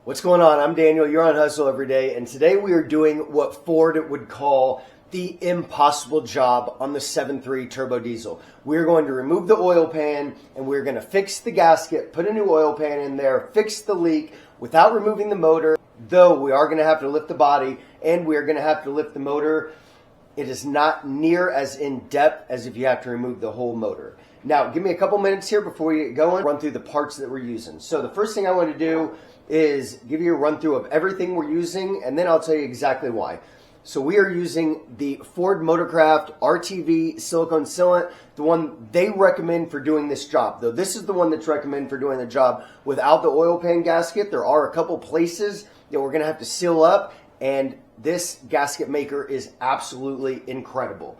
What's going on? I'm Daniel. You're on Hustle Every Day, and today we are doing what Ford would call the impossible job on the 7.3 turbo diesel. We're going to remove the oil pan, and we're going to fix the gasket, put a new oil pan in there, fix the leak without removing the motor, though we are going to have to lift the body, and we're going to have to lift the motor. It is not near as in-depth as if you have to remove the whole motor. Now, give me a couple minutes here before we get going, run through the parts that we're using. So the first thing I want to do is give you a run through of everything we're using, and then I'll tell you exactly why. So we are using the Ford Motorcraft RTV silicone sealant, the one they recommend for doing this job. Though this is the one that's recommended for doing the job without the oil pan gasket. There are a couple places that we're going to have to seal up, and this gasket maker is absolutely incredible.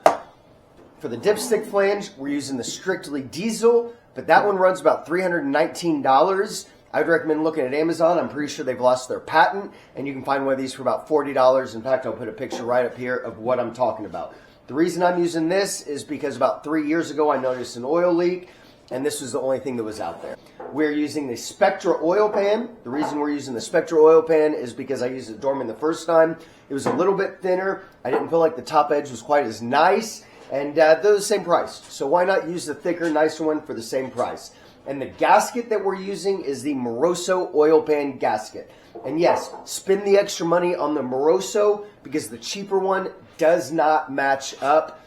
For the dipstick flange, we're using the strictly diesel, but that one runs about $319. I would recommend looking at Amazon. I'm pretty sure they've lost their patent, and you can find one of these for about $40. In fact, I'll put a picture right up here of what I'm talking about. The reason I'm using this is because about 3 years ago, I noticed an oil leak, and this was the only thing that was out there. We're using the Spectra oil pan. The reason we're using the Spectra oil pan is because I used it Dorman the first time. It was a little bit thinner. I didn't feel like the top edge was quite as nice, and they're the same price. So why not use the thicker, nicer one for the same price? And the gasket that we're using is the Moroso oil pan gasket. And yes, spend the extra money on the Moroso because the cheaper one does not match up.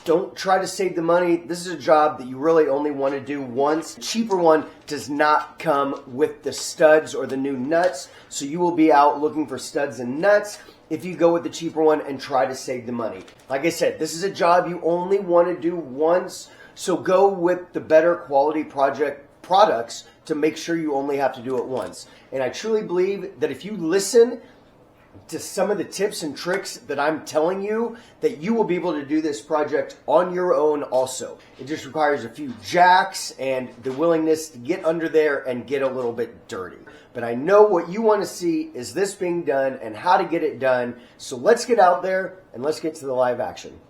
Don't try to save the money. This is a job that you really only want to do once. The cheaper one does not come with the studs or the new nuts, so you will be out looking for studs and nuts if you go with the cheaper one and try to save the money. Like I said, this is a job you only want to do once. So go with the better quality products to make sure you only have to do it once. And I truly believe that if you listen to some of the tips and tricks that I'm telling you, that you will be able to do this project on your own also. It just requires a few jacks and the willingness to get under there and get a little bit dirty. But I know what you want to see is this being done and how to get it done. So let's get out there and let's get to the live action.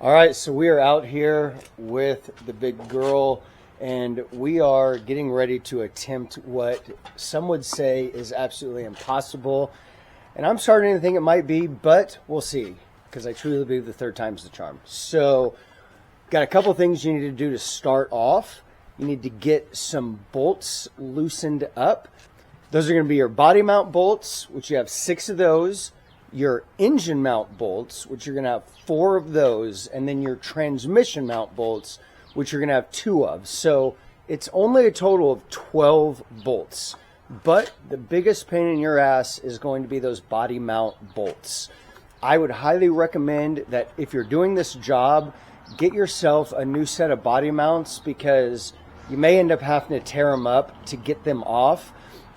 All right, so we are out here with the big girl, and we are getting ready to attempt what some would say is absolutely impossible. And I'm starting to think it might be, but we'll see, because I truly believe the third time's the charm. So, got a couple things you need to do to start off. You need to get some bolts loosened up. Those are going to be your body mount bolts, which you have 6 of those. Your engine mount bolts, which you're going to have 4 of those, and then your transmission mount bolts, which you're going to have 2 of. So it's only a total of 12 bolts. But the biggest pain in your ass is going to be those body mount bolts. I would highly recommend that if you're doing this job, get yourself a new set of body mounts, because you may end up having to tear them up to get them off.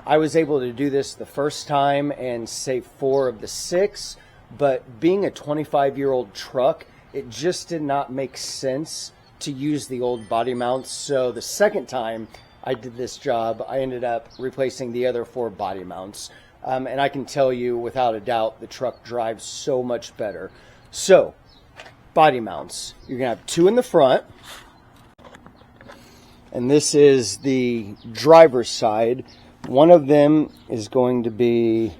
I was able to do this the first time and save 4 of the 6, but being a 25-year-old truck, it just did not make sense to use the old body mounts. So the second time I did this job, I ended up replacing the other 4 body mounts. And I can tell you without a doubt, the truck drives so much better. So, body mounts. You're going to have 2 in the front. And this is the driver's side. One of them is going to be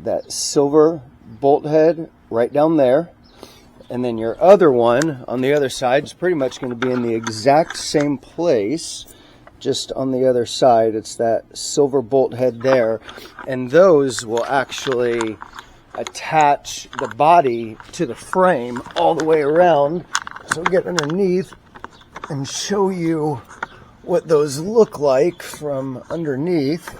that silver bolt head right down there. And then your other one on the other side is pretty much going to be in the exact same place, just on the other side. It's that silver bolt head there. And those will actually attach the body to the frame all the way around. So we'll get underneath and show you what those look like from underneath.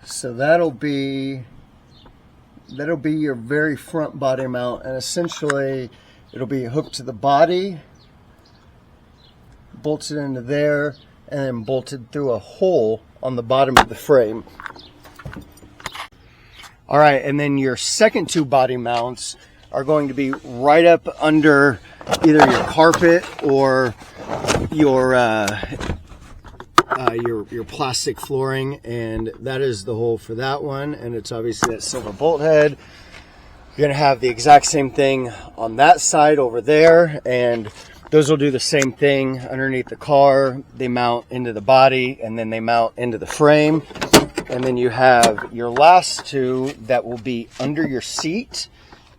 So that'll be your very front body mount, and essentially it'll be hooked to the body, bolted into there, and then bolted through a hole on the bottom of the frame. All right, and then your second 2 body mounts are going to be right up under either your carpet or your plastic flooring, and that is the hole for that one. And it's obviously that silver bolt head. You're going to have the exact same thing on that side over there, and Those will do the same thing underneath the car. They mount into the body and then they mount into the frame. And then you have your last two that will be under your seat.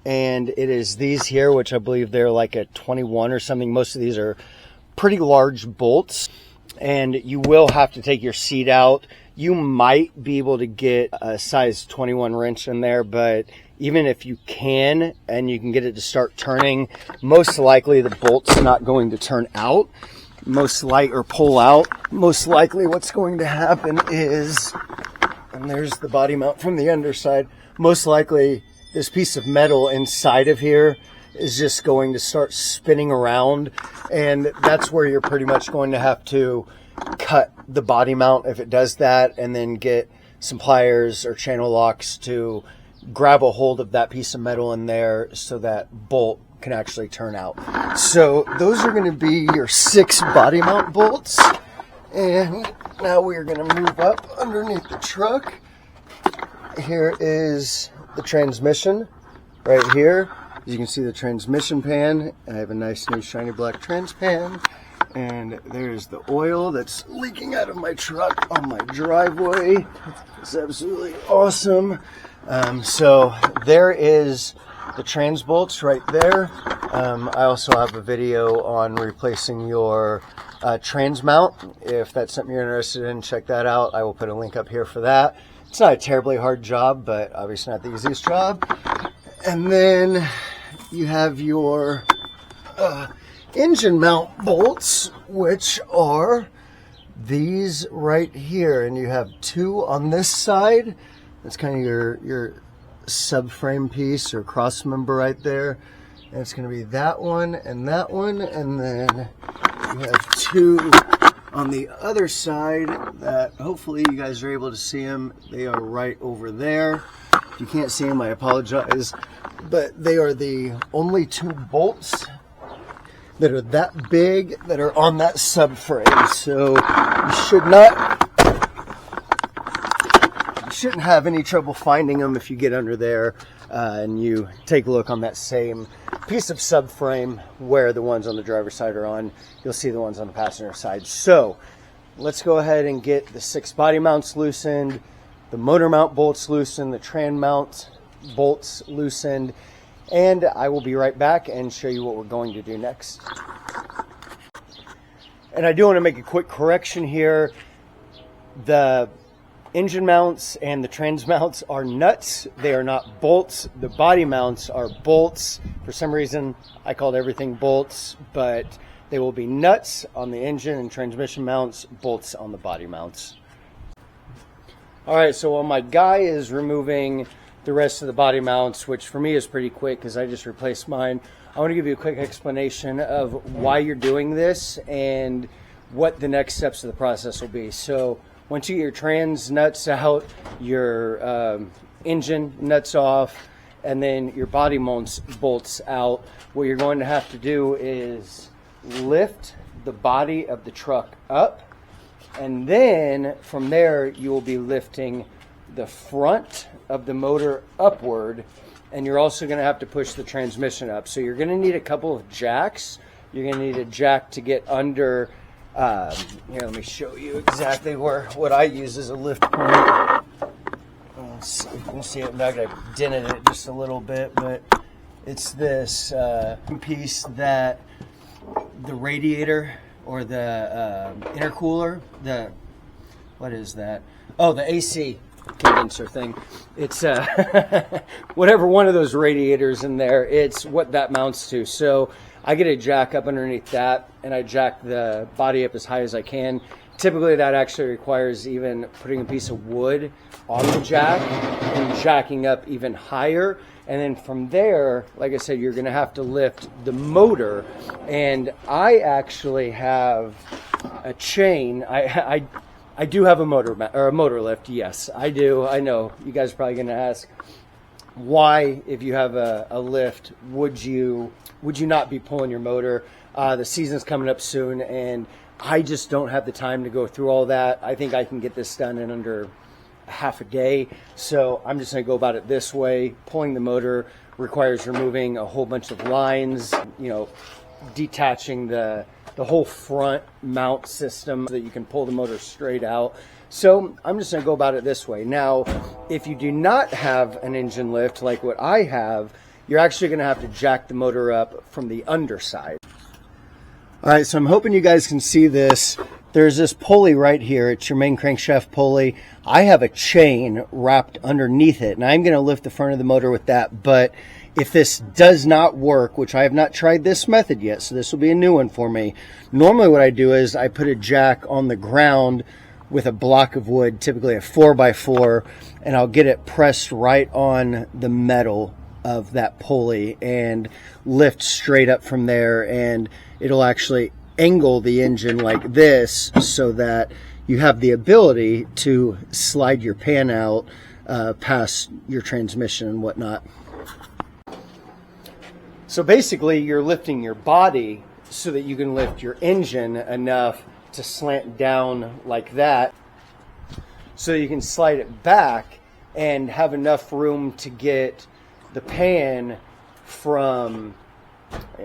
And it is these here, which I believe they're like a 21 or something. Most of these are pretty large bolts. And you will have to take your seat out. You might be able to get a size 21 wrench in there, but even if you can and you can get it to start turning, most likely the bolt's not going to turn out, or pull out. Most likely what's going to happen is, and there's the body mount from the underside, most likely this piece of metal inside of here is just going to start spinning around, and that's where you're pretty much going to have to cut the body mount if it does that, and then get some pliers or channel locks to grab a hold of that piece of metal in there so that bolt can actually turn out. So those are going to be your 6 body mount bolts. And now we're going to move up underneath the truck. Here is the transmission right here. As you can see, the transmission pan. I have a nice new shiny black trans pan. And there's the oil that's leaking out of my truck on my driveway. It's absolutely awesome. So there is the trans bolts right there. I also have a video on replacing your trans mount. If that's something you're interested in, check that out. I will put a link up here for that. It's not a terribly hard job, but obviously not the easiest job. And then you have your engine mount bolts, which are these right here. And you have 2 on this side. That's kind of your subframe piece or cross member right there. And it's going to be that one. And then you have 2 on the other side that hopefully you guys are able to see them. They are right over there. If you can't see them, I apologize. But they are the only 2 bolts that are that big that are on that subframe. So you shouldn't have any trouble finding them if you get under there and you take a look on that same piece of subframe where the ones on the driver's side are on. You'll see the ones on the passenger side. So let's go ahead and get the 6 body mounts loosened, the motor mount bolts loosened, the tran mount bolts loosened, and I will be right back and show you what we're going to do next. And I do want to make a quick correction here. The engine mounts and the trans mounts are nuts. They are not bolts. The body mounts are bolts. For some reason, I called everything bolts, but they will be nuts on the engine and transmission mounts, bolts on the body mounts. All right, so while my guy is removing the rest of the body mounts, which for me is pretty quick because I just replaced mine, I want to give you a quick explanation of why you're doing this and what the next steps of the process will be. So once you get your trans nuts out, your engine nuts off, and then your body mounts bolts out, what you're going to have to do is lift the body of the truck up, and then from there you will be lifting the front of the motor upward, and you're also going to have to push the transmission up. So you're going to need a couple of jacks. You're going to need a jack to get under. Here, let me show you exactly what I use as a lift point. Let's see if you can see it. I'm not going to dented it just a little bit, but it's this piece that the radiator or the intercooler, what is that? Oh, the AC condenser thing. It's whatever one of those radiators in there, it's what that mounts to. So I get a jack up underneath that, and I jack the body up as high as I can. Typically that actually requires even putting a piece of wood on the jack and jacking up even higher. And then from there, like I said, you're going to have to lift the motor. And I actually have a chain. I do have a motor lift. Yes, I do. I know you guys are probably going to ask, why, if you have a lift, would you not be pulling your motor? The season's coming up soon, and I just don't have the time to go through all that. I think I can get this done in under half a day. So I'm just going to go about it this way. Pulling the motor requires removing a whole bunch of lines, detaching the whole front mount system so that you can pull the motor straight out. So I'm just going to go about it this way. Now, if you do not have an engine lift like what I have, you're actually going to have to jack the motor up from the underside. All right, so I'm hoping you guys can see this. There's this pulley right here. It's your main crankshaft pulley. I have a chain wrapped underneath it, and I'm going to lift the front of the motor with that. But if this does not work, which I have not tried this method yet, so this will be a new one for me. Normally what I do is I put a jack on the ground with a block of wood, typically a 4x4, and I'll get it pressed right on the metal of that pulley and lift straight up from there, and it'll actually angle the engine like this so that you have the ability to slide your pan out past your transmission and whatnot. So basically you're lifting your body so that you can lift your engine enough to slant down like that so you can slide it back and have enough room to get the pan from,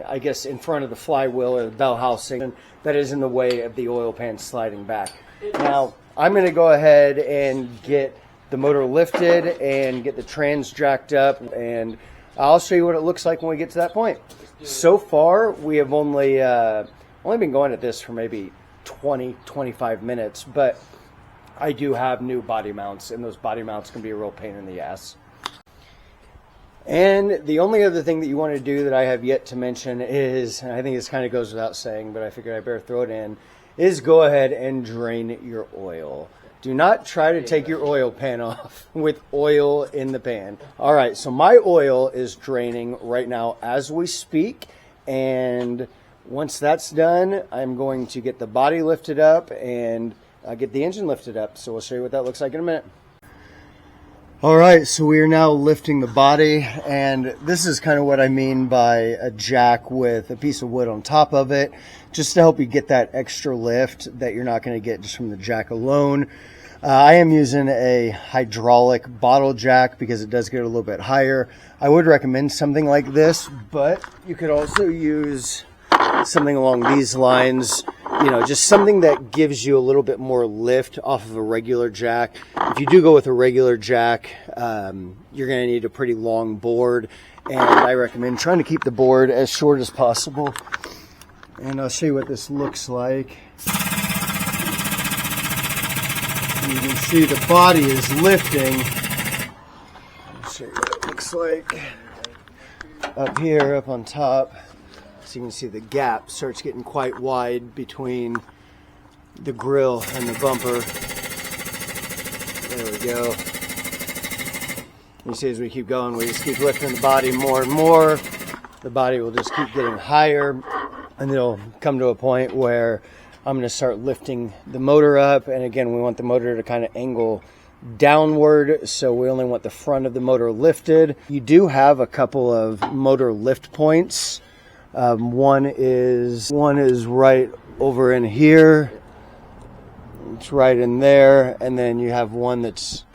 I guess, in front of the flywheel or the bell housing that is in the way of the oil pan sliding back. Now, I'm going to go ahead and get the motor lifted and get the trans jacked up, and I'll show you what it looks like when we get to that point. So far, we have only been going at this for maybe 20-25 minutes, but I do have new body mounts, and those body mounts can be a real pain in the ass. And the only other thing that you want to do that I have yet to mention is, and I think this kind of goes without saying, but I figured I better throw it in, is go ahead and drain your oil. Do not try to take your oil pan off with oil in the pan. All right, so my oil is draining right now as we speak, and once that's done, I'm going to get the body lifted up and get the engine lifted up. So we'll show you what that looks like in a minute. All right, so we are now lifting the body, and this is kind of what I mean by a jack with a piece of wood on top of it, just to help you get that extra lift that you're not going to get just from the jack alone. I am using a hydraulic bottle jack because it does get a little bit higher. I would recommend something like this, but you could also use something along these lines, you know, just something that gives you a little bit more lift off of a regular jack. If you do go with a regular jack, you're going to need a pretty long board, and I recommend trying to keep the board as short as possible. And I'll show you what this looks like. And you can see the body is lifting. I'll show you what it looks like up here, up on top. So you can see the gap starts getting quite wide between the grill and the bumper. There we go. You see as we keep going, we just keep lifting the body more and more. The body will just keep getting higher, and it'll come to a point where I'm going to start lifting the motor up. And again, we want the motor to kind of angle downward, so we only want the front of the motor lifted. You do have a couple of motor lift points. One is right over in here. It's right in there, and then you have one that's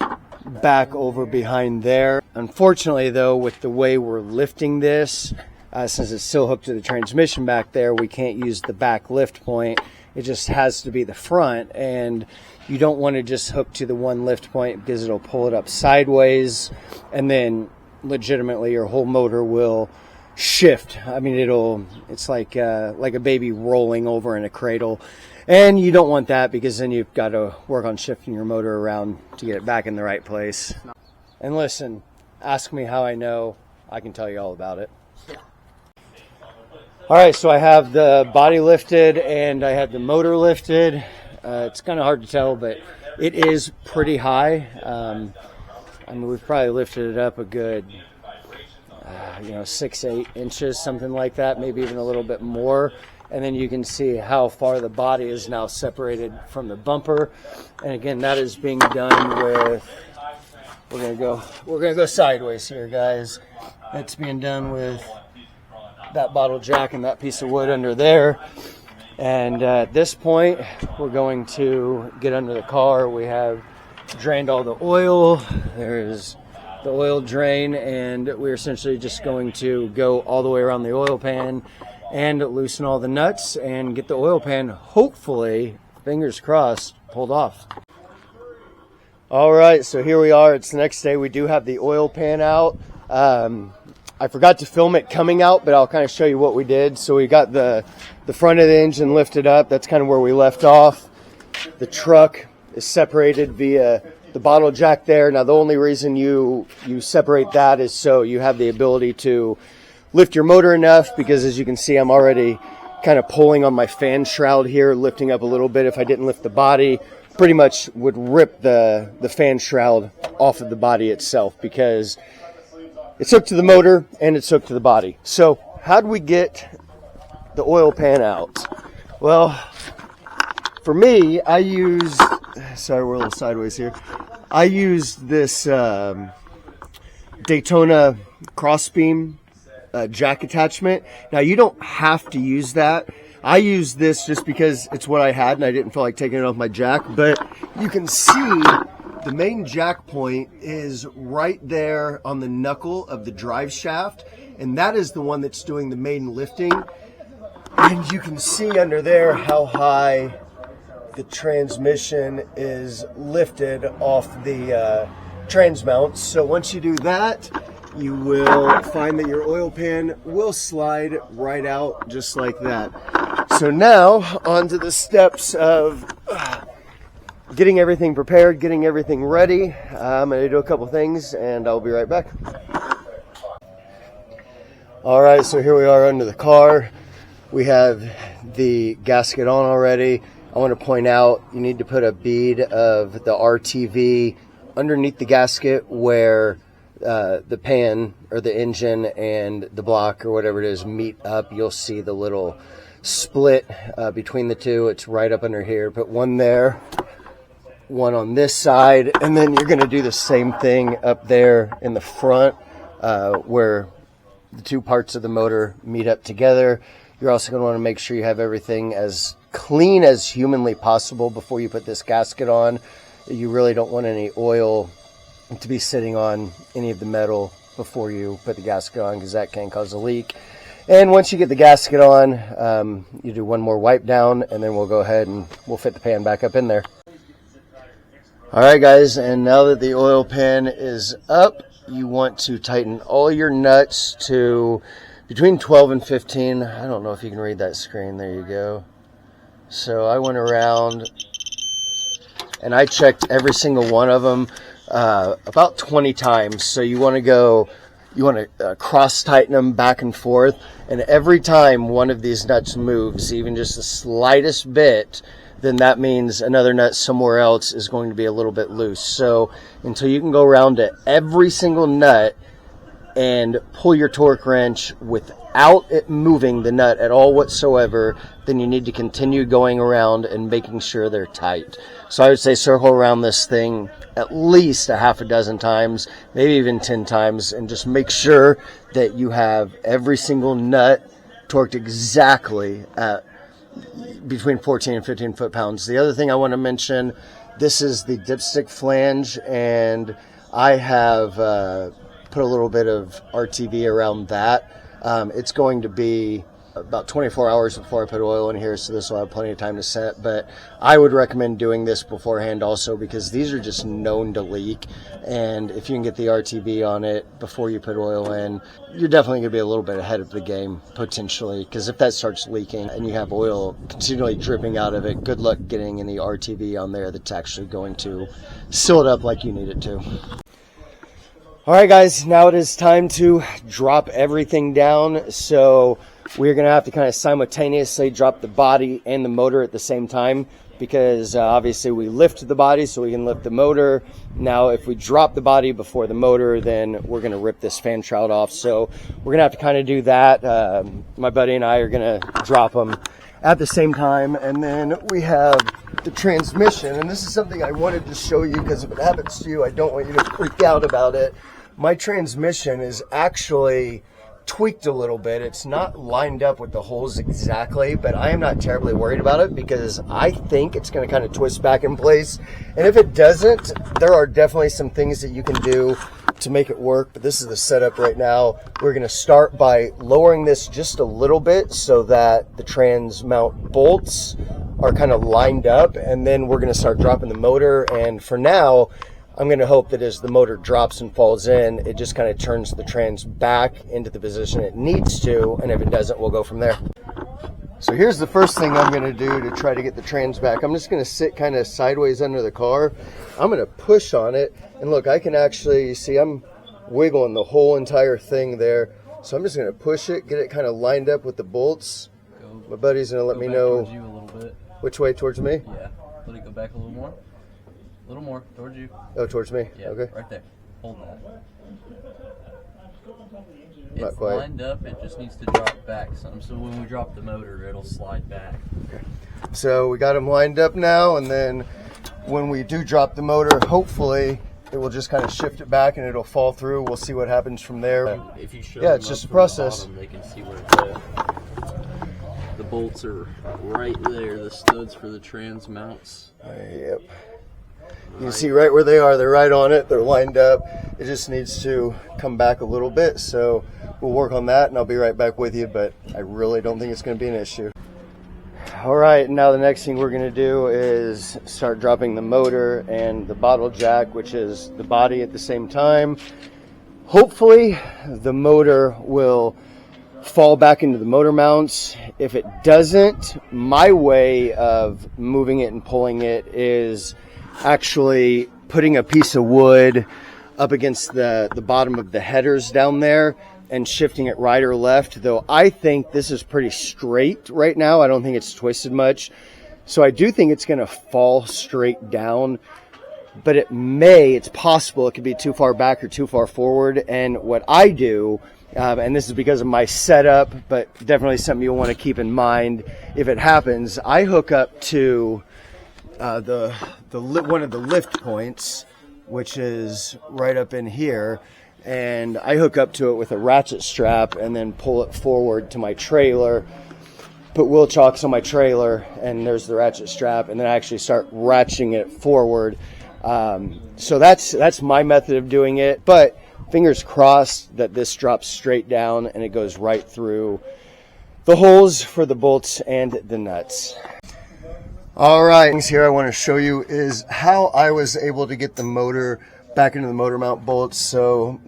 back over behind there. Unfortunately, though, with the way we're lifting this, since it's still hooked to the transmission back there, we can't use the back lift point. It just has to be the front, and you don't want to just hook to the one lift point because it'll pull it up sideways, and then legitimately your whole motor will shift. I mean, it's like a baby rolling over in a cradle, and you don't want that because then you've got to work on shifting your motor around to get it back in the right place. And listen, ask me how I know. I can tell you all about it. All right, so I have the body lifted and I have the motor lifted. It's kind of hard to tell, but it is pretty high. I mean, we've probably lifted it up a good 6-8 inches, something like that, maybe even a little bit more. And then you can see how far the body is now separated from the bumper. And again, that is being done with, we're gonna go sideways here, guys. That's being done with that bottle jack and that piece of wood under there. And at this point, we're going to get under the car. We have drained all the oil. There's the oil drain, and we're essentially just going to go all the way around the oil pan and loosen all the nuts and get the oil pan, hopefully, fingers crossed, pulled off. All right, so here we are. It's the next day. We do have the oil pan out. I forgot to film it coming out, but I'll kind of show you what we did. So we got the front of the engine lifted up. That's kind of where we left off. The truck is separated via the bottle jack there. Now, the only reason you separate that is so you have the ability to lift your motor enough, because as you can see, I'm already kind of pulling on my fan shroud here, lifting up a little bit. If I didn't lift the body, pretty much would rip the fan shroud off of the body itself, because it's hooked to the motor and it's hooked to the body. So how do we get the oil pan out? Well, for me, I use, sorry, we're a little sideways here. I use this Daytona crossbeam jack attachment. Now, you don't have to use that. I use this just because it's what I had and I didn't feel like taking it off my jack. But you can see the main jack point is right there on the knuckle of the drive shaft, and that is the one that's doing the main lifting. And you can see under there how high the transmission is lifted off the trans mounts. So once you do that, you will find that your oil pan will slide right out just like that. So now onto the steps of getting everything prepared, getting everything ready. I'm going to do a couple things and I'll be right back. All right, so here we are under the car. We have the gasket on already. I want to point out you need to put a bead of the RTV underneath the gasket where the pan or the engine and the block or whatever it is meet up. You'll see the little split between the two. It's right up under here. Put one there, one on this side, and then you're going to do the same thing up there in the front where the two parts of the motor meet up together. You're also going to want to make sure you have everything as clean as humanly possible before you put this gasket on. You really don't want any oil to be sitting on any of the metal before you put the gasket on, because that can cause a leak. And once you get the gasket on, you do one more wipe down, and then we'll go ahead and we'll fit the pan back up in there. All right, guys, and now that the oil pan is up, you want to tighten all your nuts to between 12 and 15. I don't know if you can read that screen. There you go. So I went around and I checked every single one of them about 20 times. So you want to cross tighten them back and forth. And every time one of these nuts moves, even just the slightest bit, then that means another nut somewhere else is going to be a little bit loose. So until you can go around to every single nut and pull your torque wrench without it moving the nut at all whatsoever, then you need to continue going around and making sure they're tight. So I would say circle around this thing at least a half a dozen times, maybe even 10 times, and just make sure that you have every single nut torqued exactly at between 14 and 15 foot-pounds. The other thing I want to mention, this is the dipstick flange, and I have put a little bit of RTV around that. It's going to be about 24 hours before I put oil in here, so this will have plenty of time to set. But I would recommend doing this beforehand also, because these are just known to leak, and if you can get the RTV on it before you put oil in, you're definitely going to be a little bit ahead of the game potentially, because if that starts leaking and you have oil continually dripping out of it, good luck getting any RTV on there that's actually going to seal it up like you need it to. All right, guys, now it is time to drop everything down. So we're going to have to kind of simultaneously drop the body and the motor at the same time, because obviously we lift the body so we can lift the motor. Now, if we drop the body before the motor, then we're going to rip this fan shroud off. So we're going to have to kind of do that. My buddy and I are going to drop them at the same time. And then we have the transmission. And this is something I wanted to show you, because if it happens to you, I don't want you to freak out about it. My transmission is actually tweaked a little bit. It's not lined up with the holes exactly, but I am not terribly worried about it, because I think it's going to kind of twist back in place. And if it doesn't, there are definitely some things that you can do to make it work, but this is the setup right now. We're going to start by lowering this just a little bit so that the trans mount bolts are kind of lined up, and then we're going to start dropping the motor. And for now, I'm going to hope that as the motor drops and falls in, it just kind of turns the trans back into the position it needs to, and if it doesn't, we'll go from there. So here's the first thing I'm going to do to try to get the trans back. I'm just going to sit kind of sideways under the car. I'm going to push on it, and look, I can actually, you see I'm wiggling the whole entire thing there. So I'm just going to push it, get it kind of lined up with the bolts. My buddy's going to let me know. Towards you a little bit. Which way, towards me? Yeah. Let it go back a little more. A little more, towards you. Oh, towards me? Yeah, okay. Right there. Hold that. Not It's quite. lined up, it just needs to drop back some. So when we drop the motor, it'll slide back. Okay. So we got them lined up now, and then when we do drop the motor, hopefully it will just kind of shift it back and it'll fall through. We'll see what happens from there. If you show yeah, them it's up just a from process. the bottom, they can see where it's at. The bolts are right there, the studs for the trans mounts. Yep. You can see right where they are. They're right on it. They're lined up. It just needs to come back a little bit. So we'll work on that, and I'll be right back with you. But I really don't think it's going to be an issue. All right, now the next thing we're going to do is start dropping the motor and the bottle jack, which is the body at the same time. Hopefully the motor will fall back into the motor mounts. If it doesn't, my way of moving it and pulling it is actually putting a piece of wood up against the bottom of the headers down there and shifting it right or left, though I think this is pretty straight right now. I don't think it's twisted much. So I do think it's going to fall straight down, but it's possible it could be too far back or too far forward. And what I do, and this is because of my setup, but definitely something you'll want to keep in mind if it happens, I hook up to one of the lift points, which is right up in here, and I hook up to it with a ratchet strap and then pull it forward to my trailer, put wheel chocks on my trailer, and there's the ratchet strap, and then I actually start ratcheting it forward. So that's my method of doing it, but fingers crossed that this drops straight down and it goes right through the holes for the bolts and the nuts. All right, here I want to show you is how I was able to get the motor back into the motor mount bolts. So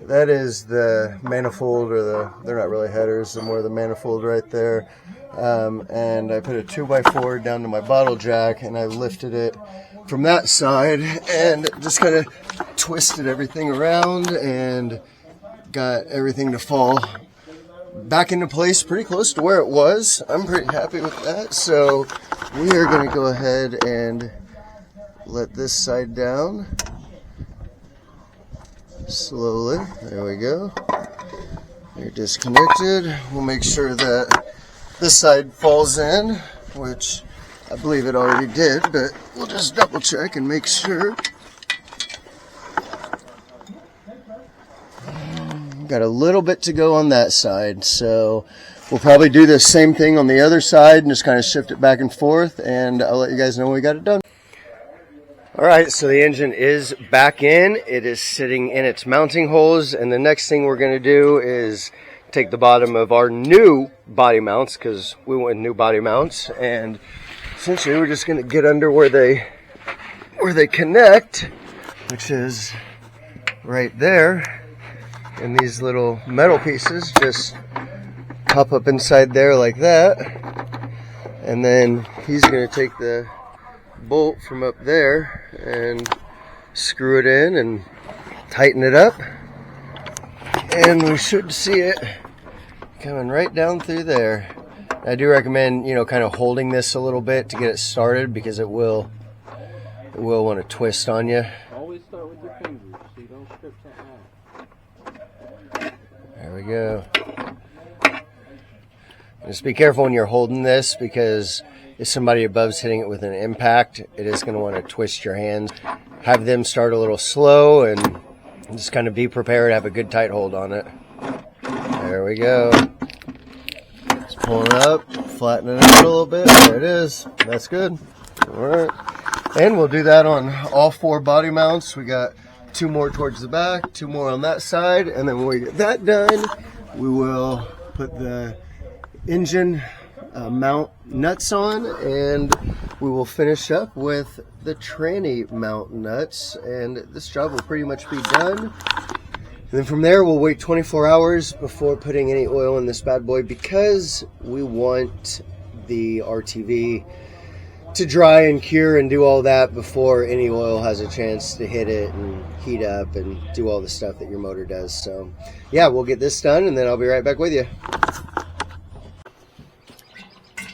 that is the manifold, or they're not really headers, they're more the manifold right there. And I put a 2x4 down to my bottle jack, and I lifted it from that side and just kind of twisted everything around and got everything to fall back into place pretty close to where it was. I'm pretty happy with that. So we are going to go ahead and let this side down slowly. There we go. They're disconnected. We'll make sure that this side falls in, which I believe it already did, but we'll just double check and make sure. Got a little bit to go on that side, so we'll probably do the same thing on the other side and just kind of shift it back and forth, and I'll let you guys know when we got it done. All right, so the engine is back in. It is sitting in its mounting holes, and the next thing we're going to do is take the bottom of our new body mounts, because we went new body mounts, and essentially we're just going to get under where they connect, which is right there. And these little metal pieces just pop up inside there like that. And then he's going to take the bolt from up there and screw it in and tighten it up. And we should see it coming right down through there. I do recommend, kind of holding this a little bit to get it started, because it will want to twist on you. Always start with your fingers so you don't strip something out. There we go. Just be careful when you're holding this, because if somebody above's hitting it with an impact, it is going to want to twist your hands. Have them start a little slow and just kind of be prepared, have a good tight hold on it. There we go. Just pulling it up, flattening it a little bit. There it is. That's good. All right. And we'll do that on all 4 body mounts. We got 2 more towards the back, 2 more on that side, and then when we get that done, we will put the engine mount nuts on, and we will finish up with the tranny mount nuts, and this job will pretty much be done. And then from there, we'll wait 24 hours before putting any oil in this bad boy, because we want the RTV to dry and cure and do all that before any oil has a chance to hit it and heat up and do all the stuff that your motor does. So yeah, we'll get this done and then I'll be right back with you.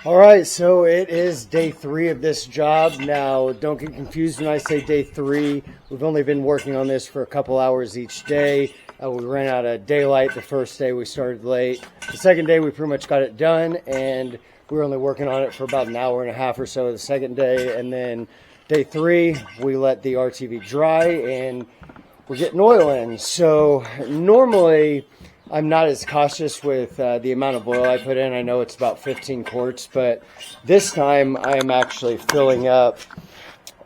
All right, so it is day 3 of this job. Now, don't get confused when I say day 3. We've only been working on this for a couple hours each day. We ran out of daylight the first day. We started late. The second day, we pretty much got it done, and we were only working on it for about an hour and a half or so the second day. And then day 3, we let the RTV dry, and we're getting oil in. So normally, I'm not as cautious with the amount of oil I put in. I know it's about 15 quarts, but this time I am actually filling up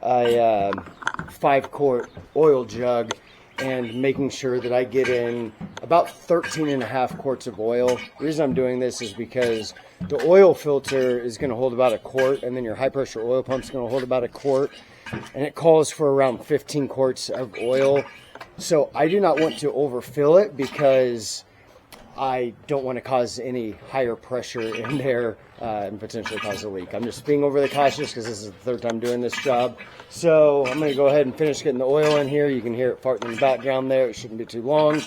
a 5-quart oil jug and making sure that I get in about 13.5 quarts of oil. The reason I'm doing this is because the oil filter is going to hold about 1 quart, and then your high pressure oil pump is going to hold about 1 quart, and it calls for around 15 quarts of oil. So I do not want to overfill it because I don't want to cause any higher pressure in there and potentially cause a leak. I'm just being overly cautious because this is the 3rd time doing this job. So I'm going to go ahead and finish getting the oil in here. You can hear it farting in the background there. It shouldn't be too long.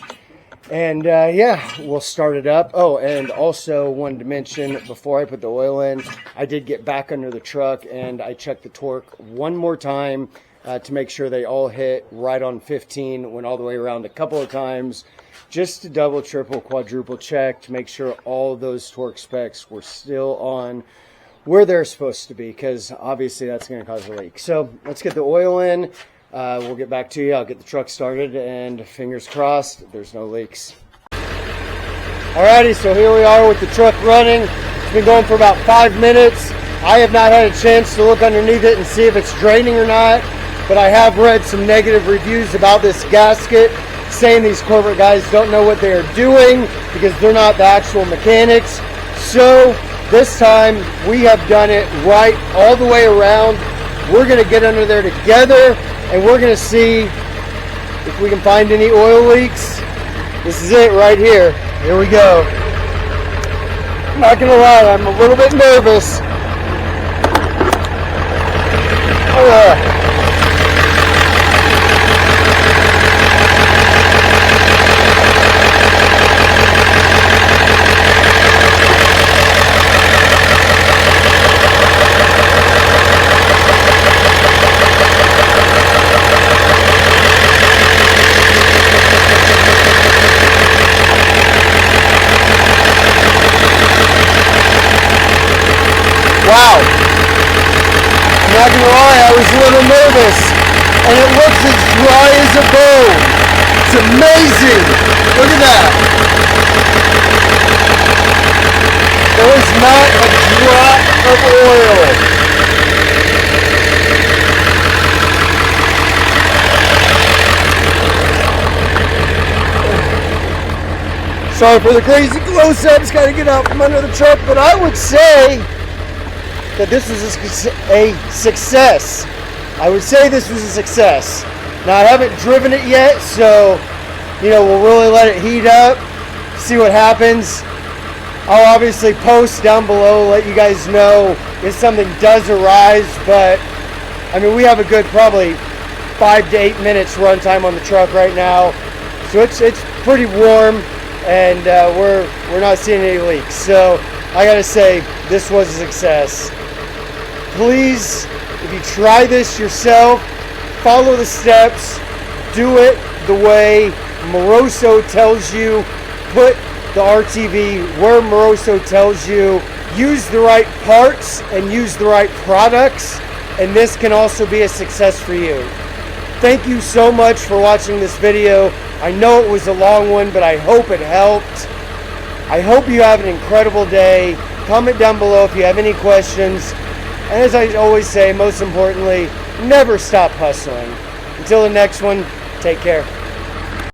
And yeah, we'll start it up. Oh, and also wanted to mention before I put the oil in, I did get back under the truck and I checked the torque one more time to make sure they all hit right on 15. Went all the way around a couple of times just to double, triple, quadruple check to make sure all those torque specs were still on where they're supposed to be, because obviously that's going to cause a leak. So let's get the oil in. We'll get back to you. I'll get the truck started, and fingers crossed there's no leaks. Alrighty, so here we are with the truck running. It's been going for about 5 minutes. I have not had a chance to look underneath it and see if it's draining or not, but I have read some negative reviews about this gasket, saying these corporate guys don't know what they are doing because they're not the actual mechanics. So this time we have done it right all the way around. We're going to get under there together and we're going to see if we can find any oil leaks. This is it right here. Here we go. I'm not going to lie, I'm a little bit nervous. Wow, I'm not gonna lie, I was a little nervous, and it looks as dry as a bone. It's amazing. Look at that. There is not a drop of oil. Sorry for the crazy close-ups, gotta get out from under the truck, but I would say that this was a success. I would say this was a success. Now, I haven't driven it yet, so, we'll really let it heat up, see what happens. I'll obviously post down below, let you guys know if something does arise, but, we have a good probably 5 to 8 minutes runtime on the truck right now, so it's pretty warm, and we're not seeing any leaks. So, I gotta say, this was a success. Please, if you try this yourself, follow the steps, do it the way Moroso tells you, put the RTV where Moroso tells you, use the right parts and use the right products, and this can also be a success for you. Thank you so much for watching this video. I know it was a long one, but I hope it helped. I hope you have an incredible day. Comment down below if you have any questions. And as I always say, most importantly, never stop hustling. Until the next one, Take care.